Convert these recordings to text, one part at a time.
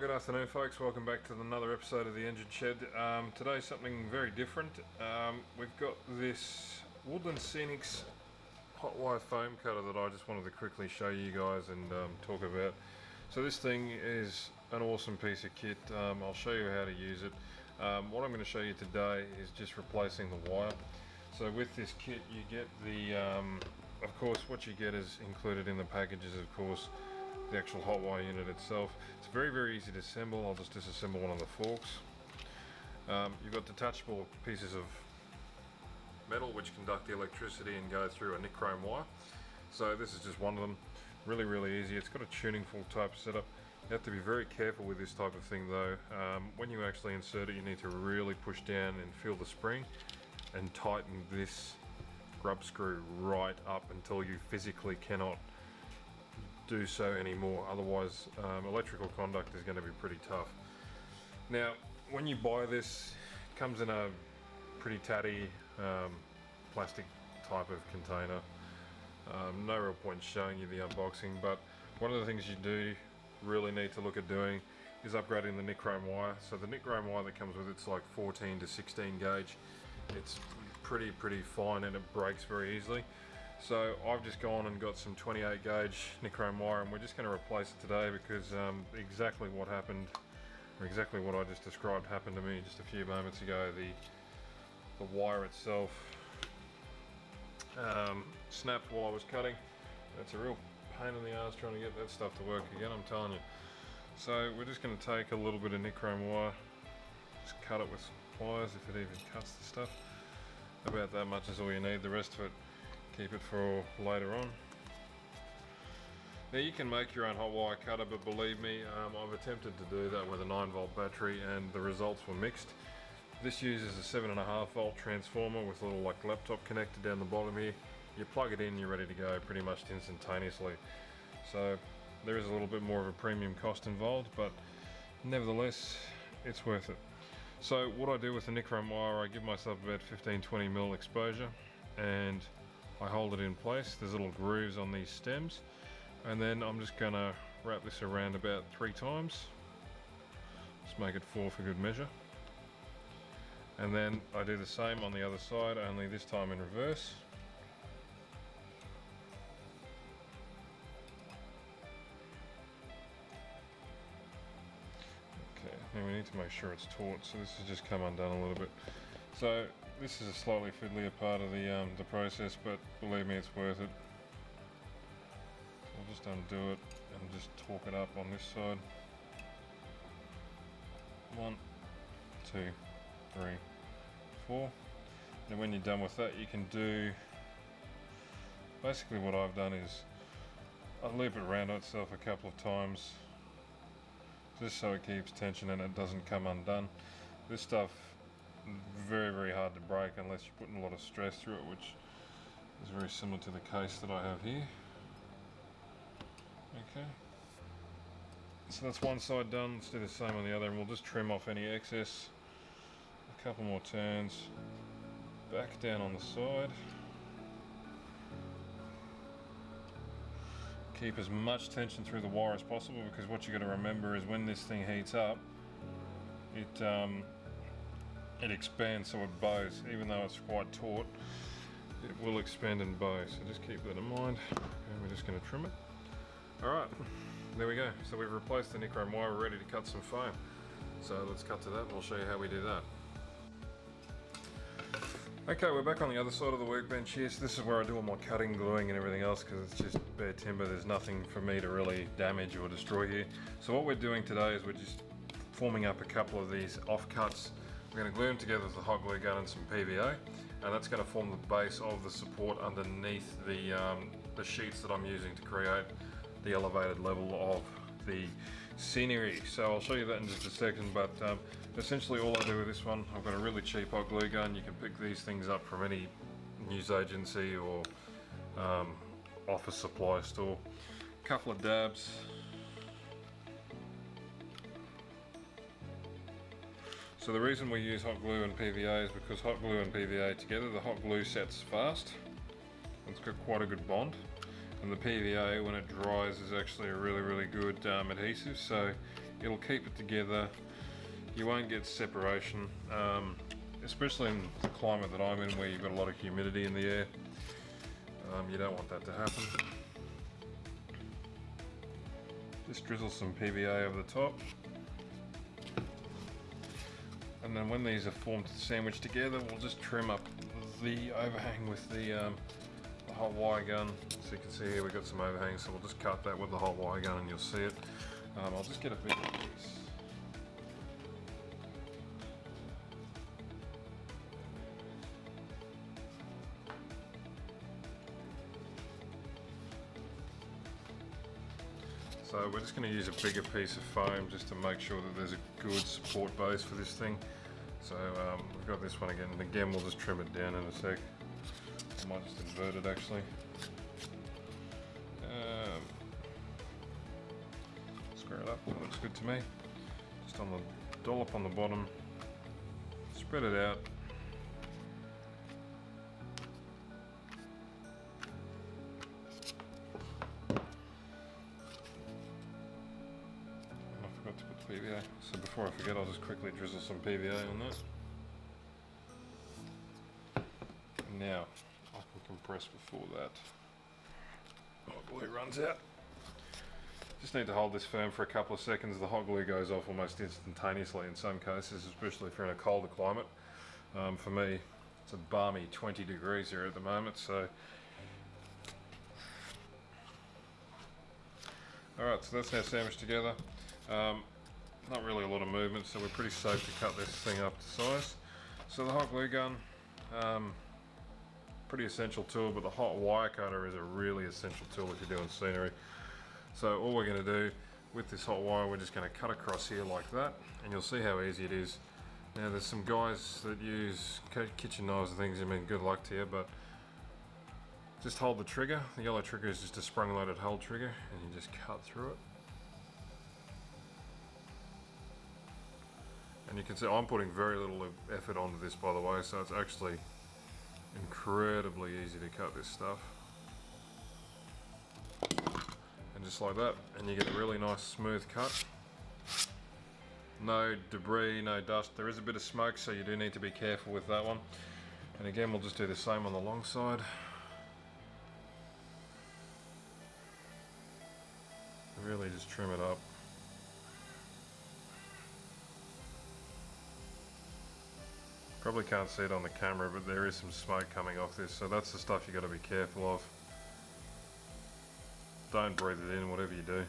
good afternoon folks, welcome back to another episode of the Engine Shed. Today something very different. We've got this Woodland Scenics hot wire foam cutter that I just wanted to quickly show you guys and talk about. So this thing is an awesome piece of kit. I'll show you how to use it. What I'm going to show you today is just replacing the wire. So with this kit you get the, of course what you get is included in the package is of course the actual hot wire unit itself. It's very easy to assemble. I'll just disassemble one of the forks. You've got detachable pieces of metal which conduct the electricity and go through a nichrome wire. So this is just one of them. Really easy. It's got a tuning fork type setup. You have to be very careful with this type of thing though. When you actually insert it you need to really push down and feel the spring and tighten this grub screw right up until you physically cannot do so anymore, otherwise electrical conduct is going to be pretty tough. Now when you buy this, it comes in a pretty tatty plastic type of container. No real point showing you the unboxing, but one of the things you do really need to look at doing is upgrading the nichrome wire. So the nichrome wire that comes with it's like 14 to 16 gauge. It's pretty fine and it breaks very easily. So I've just gone and got some 28 gauge nichrome wire and we're just going to replace it today because exactly what happened, or exactly what I just described happened to me just a few moments ago. The wire itself snapped while I was cutting. That's a real pain in the ass trying to get that stuff to work again, I'm telling you. So we're just going to take a little bit of nichrome wire, just cut it with some pliers if it even cuts the stuff. About that much is all you need. The rest of it, keep it for later on. Now you can make your own hot wire cutter, but believe me, I've attempted to do that with a 9-volt battery and the results were mixed. This uses a 7.5 volt transformer with a little like laptop connector down the bottom here. You plug it in, you're ready to go pretty much instantaneously. So there is a little bit more of a premium cost involved, but nevertheless it's worth it. So what I do with the nichrome wire, I give myself about 15-20 mil exposure and I hold it in place. There's little grooves on these stems, and then I'm just gonna wrap this around about 3 times. Just make it 4 for good measure. And then I do the same on the other side, only this time in reverse. Okay, now we need to make sure it's taut, so this has just come undone a little bit. So this is a slightly fiddlier part of the process, but believe me, it's worth it. So I'll just undo it and just torque it up on this side. 1, 2, 3, 4. And when you're done with that, you can do basically what I've done is I loop it around itself a couple of times just so it keeps tension and it doesn't come undone. This stuff very hard to break unless you're putting a lot of stress through it, which is very similar to the case that I have here. Okay, so that's one side done. Let's do the same on the other and we'll just trim off any excess. A couple more turns back down on the side. Keep as much tension through the wire as possible, because what you got to remember is when this thing heats up it expands, so it bows. Even though it's quite taut, it will expand and bow, so just keep that in mind. And we're just going to trim it. Alright, there we go. So we've replaced the nichrome wire, we're ready to cut some foam. So let's cut to that and we'll show you how we do that. Okay, we're back on the other side of the workbench here. So this is where I do all my cutting, gluing and everything else, because it's just bare timber. There's nothing for me to really damage or destroy here. So what we're doing today is we're just forming up a couple of these offcuts. We're going to glue them together with a hot glue gun and some PVA, and that's going to form the base of the support underneath the sheets that I'm using to create the elevated level of the scenery. So I'll show you that in just a second, but essentially all I do with this one, I've got a really cheap hot glue gun. You can pick these things up from any news agency or office supply store. A couple of dabs. So the reason we use hot glue and PVA is because hot glue and PVA together, the hot glue sets fast. It's got quite a good bond. And the PVA, when it dries, is actually a really good adhesive. So it'll keep it together. You won't get separation, especially in the climate that I'm in where you've got a lot of humidity in the air. You don't want that to happen. Just drizzle some PVA over the top. And then when these are formed sandwiched together, we'll just trim up the overhang with the hot wire gun. So you can see here we've got some overhang, so we'll just cut that with the hot wire gun and you'll see it. I'll just get a bigger piece. So we're just going to use a bigger piece of foam just to make sure that there's a good support base for this thing. So we've got this one again, and again we'll just trim it down in a sec. I might just invert it actually. Square it up, that looks good to me. Just on the dollop on the bottom, spread it out. PVA. So before I forget, I'll just quickly drizzle some PVA on that. Now, I can compress before that hot glue runs out. Just need to hold this firm for a couple of seconds. The hot glue goes off almost instantaneously in some cases, especially if you're in a colder climate. For me, it's a balmy 20 degrees here at the moment, so alright, so that's now sandwiched together. Not really a lot of movement, so we're pretty safe to cut this thing up to size. So the hot glue gun, pretty essential tool, but the hot wire cutter is a really essential tool if you're doing scenery. So all we're going to do with this hot wire, we're just going to cut across here like that, and you'll see how easy it is. Now there's some guys that use kitchen knives and things, I mean good luck to you, but just hold the trigger. The yellow trigger is just a sprung loaded hold trigger, and you just cut through it. And you can see I'm putting very little effort onto this, by the way, so it's actually incredibly easy to cut this stuff. And just like that, and you get a really nice smooth cut. No debris, no dust. There is a bit of smoke, so you do need to be careful with that one. And again, we'll just do the same on the long side. Really just trim it up. Probably can't see it on the camera, but there is some smoke coming off this, so that's the stuff you got to be careful of. Don't breathe it in, whatever you do.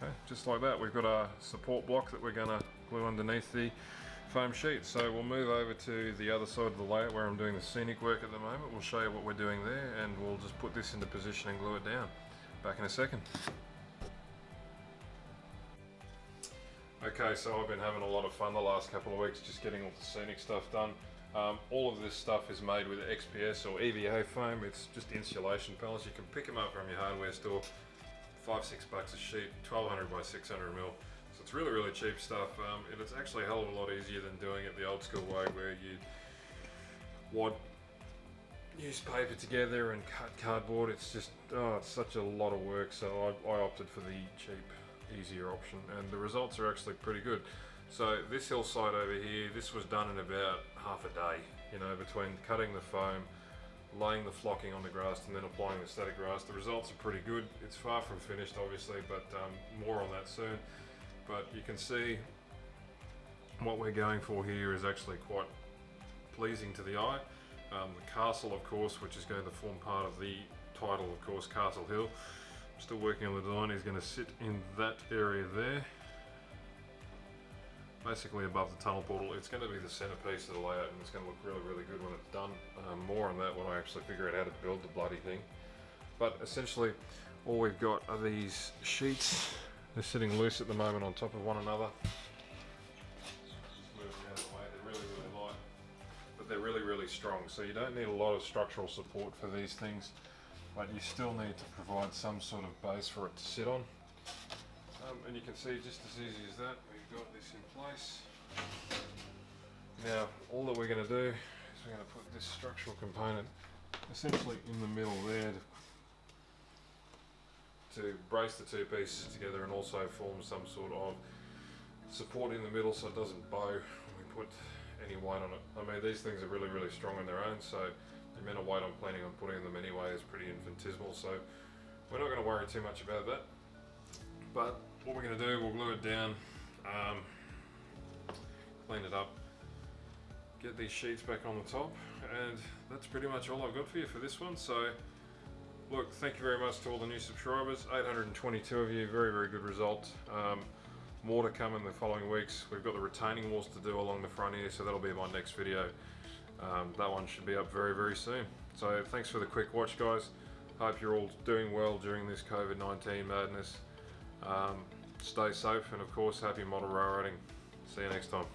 Okay, just like that, we've got our support block that we're going to glue underneath the foam sheet. So we'll move over to the other side of the layout where I'm doing the scenic work at the moment. We'll show you what we're doing there, and we'll just put this into position and glue it down. Back in a second. Okay, so I've been having a lot of fun the last couple of weeks just getting all the scenic stuff done. All of this stuff is made with XPS or EVA foam. It's just insulation pellets. You can pick them up from your hardware store. $5-6 a sheet, 1200 by 600 mil. So it's really, really cheap stuff. And it's actually a hell of a lot easier than doing it the old school way where you wad newspaper together and cut cardboard. It's just, it's such a lot of work. So I opted for the cheap, easier option, and the results are actually pretty good. So this hillside over here, this was done in about half a day, you know, between cutting the foam, laying the flocking on the grass, and then applying the static grass. The results are pretty good. It's far from finished obviously, but more on that soon. But you can see what we're going for here is actually quite pleasing to the eye. The castle, of course, which is going to form part of the title, of course, Castle Hill. I'm still working on the design. Is going to sit in that area there, basically above the tunnel portal. It's going to be the centerpiece of the layout, and it's going to look really, really good when it's done. More on that when I actually figure out how to build the bloody thing. But essentially, all we've got are these sheets. They're sitting loose at the moment on top of one another. Just move them out of the way. They're really, really light, but they're really, really strong. So you don't need a lot of structural support for these things, but you still need to provide some sort of base for it to sit on. And you can see just as easy as that, we've got this in place. Now, all that we're going to do is we're going to put this structural component essentially in the middle there to brace the two pieces together and also form some sort of support in the middle so it doesn't bow when we put any weight on it. I mean, these things are really strong on their own, so the amount of weight I'm planning on putting on them anyway is pretty infinitesimal, so we're not going to worry too much about that. But what we're going to do, we'll glue it down, clean it up, get these sheets back on the top, and that's pretty much all I've got for you for this one. So look, thank you very much to all the new subscribers, 822 of you, very good result. More to come in the following weeks. We've got the retaining walls to do along the front here, so that'll be my next video. That one should be up very soon. So thanks for the quick watch, guys. Hope you're all doing well during this COVID-19 madness. Stay safe, and of course, happy model railroading. See you next time.